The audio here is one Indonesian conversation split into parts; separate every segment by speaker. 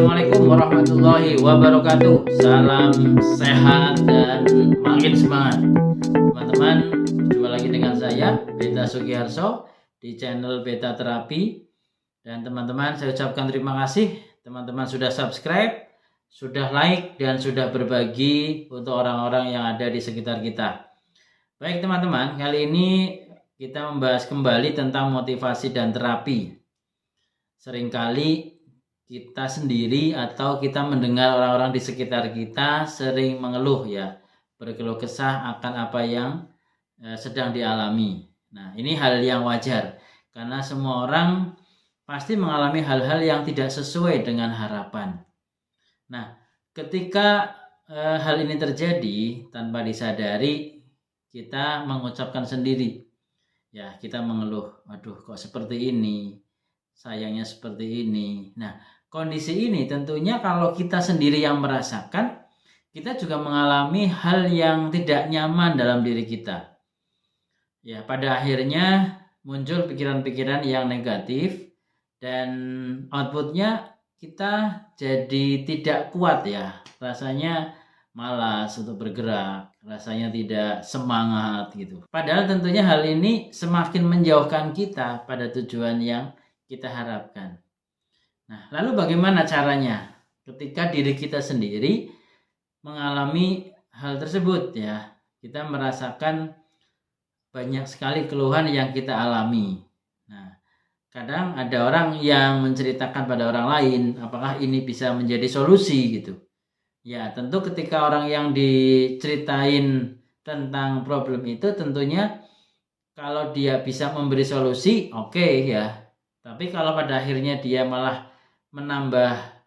Speaker 1: Assalamualaikum warahmatullahi wabarakatuh. Salam sehat dan makin semangat. Teman-teman, berjumpa lagi dengan saya, Beta Sugiharso, di channel Beta Terapi. Dan teman-teman, saya ucapkan terima kasih. Teman-teman sudah subscribe, sudah like, dan sudah berbagi untuk orang-orang yang ada di sekitar kita. Baik teman-teman, kali ini kita membahas kembali tentang motivasi dan terapi. Seringkali kita sendiri atau kita mendengar orang-orang di sekitar kita sering mengeluh ya, berkeluh kesah akan apa yang sedang dialami. Nah, ini hal yang wajar karena semua orang pasti mengalami hal-hal yang tidak sesuai dengan harapan. Nah, ketika hal ini terjadi tanpa disadari, kita mengucapkan sendiri, ya kita mengeluh, aduh kok seperti ini, sayangnya seperti ini. Nah, kondisi ini tentunya kalau kita sendiri yang merasakan, kita juga mengalami hal yang tidak nyaman dalam diri kita. Ya, pada akhirnya muncul pikiran-pikiran yang negatif dan outputnya kita jadi tidak kuat ya, rasanya malas untuk bergerak, rasanya tidak semangat gitu. Padahal tentunya hal ini semakin menjauhkan kita pada tujuan yang kita harapkan. Nah, lalu bagaimana caranya ketika diri kita sendiri mengalami hal tersebut ya? Kita merasakan banyak sekali keluhan yang kita alami. Nah, kadang ada orang yang menceritakan pada orang lain, apakah ini bisa menjadi solusi gitu. Ya, tentu ketika orang yang diceritain tentang problem itu tentunya kalau dia bisa memberi solusi, oke ya. Tapi kalau pada akhirnya dia malah menambah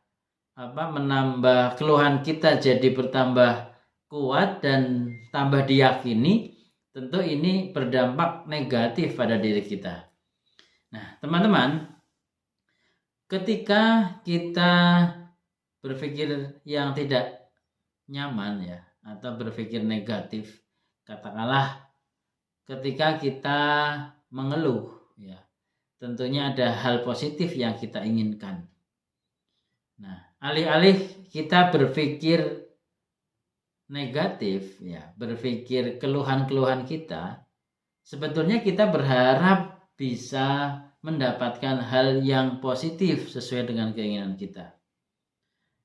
Speaker 1: keluhan kita jadi bertambah kuat dan tambah diyakini, tentu ini berdampak negatif pada diri kita. Nah, teman-teman, ketika kita berpikir yang tidak nyaman ya, atau berpikir negatif, katakanlah ketika kita mengeluh ya, tentunya ada hal positif yang kita inginkan. Nah, alih-alih kita berpikir negatif ya, berpikir keluhan-keluhan kita, sebetulnya kita berharap bisa mendapatkan hal yang positif sesuai dengan keinginan kita.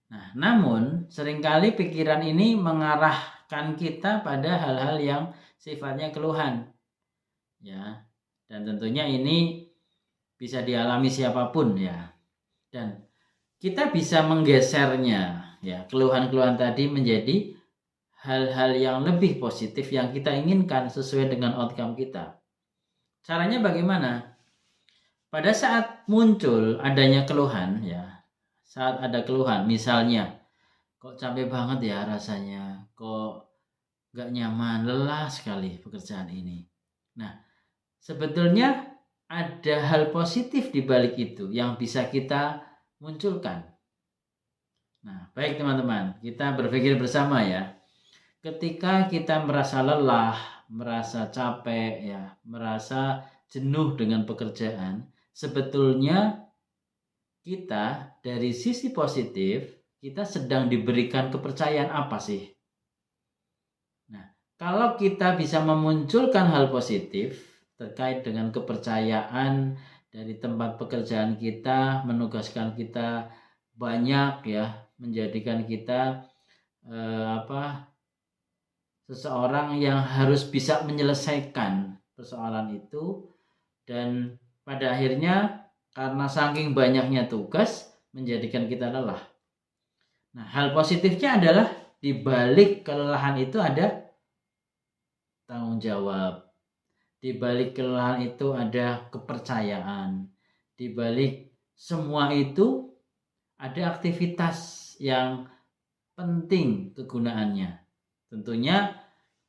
Speaker 1: Nah, namun seringkali pikiran ini mengarahkan kita pada hal-hal yang sifatnya keluhan. Ya. Dan tentunya ini bisa dialami siapapun ya. Dan kita bisa menggesernya ya, keluhan-keluhan tadi menjadi hal-hal yang lebih positif yang kita inginkan sesuai dengan outcome kita. Caranya bagaimana? Pada saat muncul adanya keluhan ya, saat ada keluhan, misalnya kok capek banget ya rasanya, kok gak nyaman, lelah sekali pekerjaan ini. Nah, sebetulnya ada hal positif di balik itu yang bisa kita munculkan. Nah, baik teman-teman, kita berpikir bersama ya. Ketika kita merasa lelah, merasa capek ya, merasa jenuh dengan pekerjaan, sebetulnya kita dari sisi positif, kita sedang diberikan kepercayaan apa sih? Nah, kalau kita bisa memunculkan hal positif terkait dengan kepercayaan dari tempat pekerjaan kita, menugaskan kita banyak ya, menjadikan kita seseorang yang harus bisa menyelesaikan persoalan itu, dan pada akhirnya karena saking banyaknya tugas menjadikan kita lelah. Nah, hal positifnya adalah di balik kelelahan itu ada tanggung jawab. Di balik kelelahan itu ada kepercayaan. Di balik semua itu ada aktivitas yang penting kegunaannya. Tentunya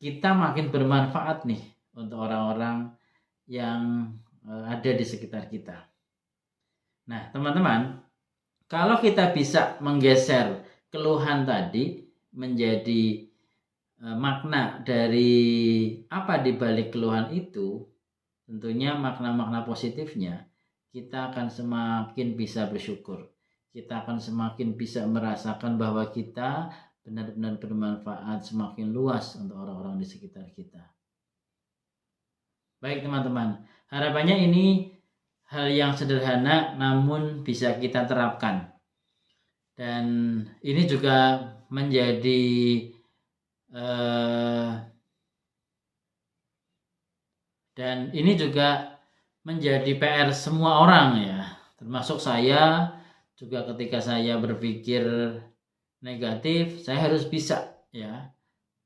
Speaker 1: kita makin bermanfaat nih untuk orang-orang yang ada di sekitar kita. Nah, teman-teman, kalau kita bisa menggeser keluhan tadi menjadi makna dari apa di balik keluhan itu, tentunya makna-makna positifnya, kita akan semakin bisa bersyukur. kita akan semakin bisa merasakan bahwa kita benar-benar bermanfaat semakin luas untuk orang-orang di sekitar kita. Baik teman-teman, harapannya ini hal yang sederhana namun bisa kita terapkan. Dan ini juga menjadi PR semua orang ya, termasuk saya juga. Ketika saya berpikir negatif, saya harus bisa ya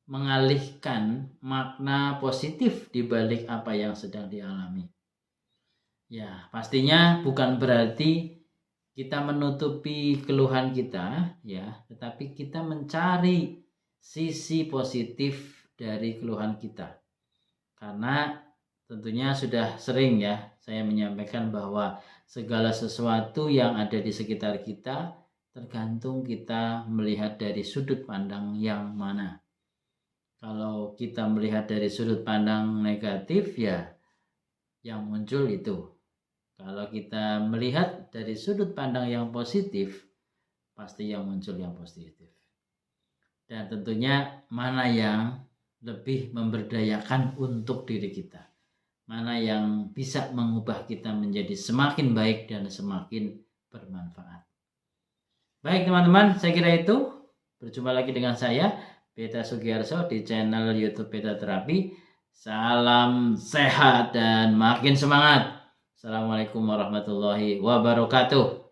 Speaker 1: mengalihkan makna positif di balik apa yang sedang dialami. Ya, pastinya bukan berarti kita menutupi keluhan kita ya, tetapi kita mencari sisi positif dari keluhan kita. Karena tentunya sudah sering ya saya menyampaikan bahwa segala sesuatu yang ada di sekitar kita tergantung kita melihat dari sudut pandang yang mana. Kalau kita melihat dari sudut pandang negatif ya yang muncul itu. Kalau kita melihat dari sudut pandang yang positif, pasti yang muncul yang positif. Dan tentunya mana yang lebih memberdayakan untuk diri kita, mana yang bisa mengubah kita menjadi semakin baik dan semakin bermanfaat. Baik teman-teman, saya kira itu. Berjumpa lagi dengan saya, Beta Sugiarso, di channel YouTube Beta Terapi. Salam sehat dan makin semangat. Assalamualaikum warahmatullahi wabarakatuh.